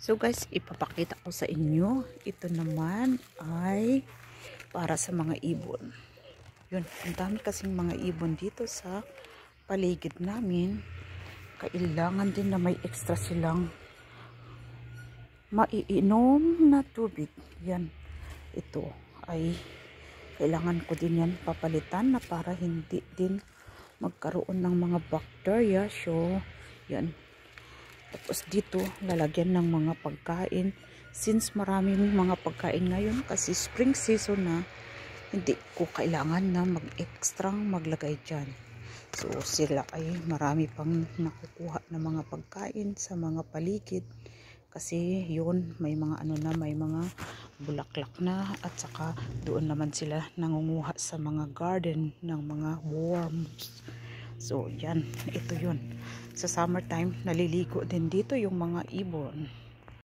So guys, ipapakita ko sa inyo. Ito naman ay para sa mga ibon. Yun, ang dami kasing mga ibon dito sa paligid namin. Kailangan din na may extra silang maiinom na tubig. Yan, ito ay kailangan ko din yan papalitan na para hindi din magkaroon ng mga bacteria. So, yan. Tapos dito, lalagyan ng mga pagkain. Since maraming mga pagkain ngayon, kasi spring season na, hindi ko kailangan na mag-extra maglagay dyan. So, sila ay marami pang nakukuha ng mga pagkain sa mga paligid. Kasi yun, may mga ano na, may mga bulaklak na. At saka doon naman sila nangunguha sa mga garden ng mga worms. So, yan. Ito yun. Sa summertime, naliligo din dito yung mga ibon.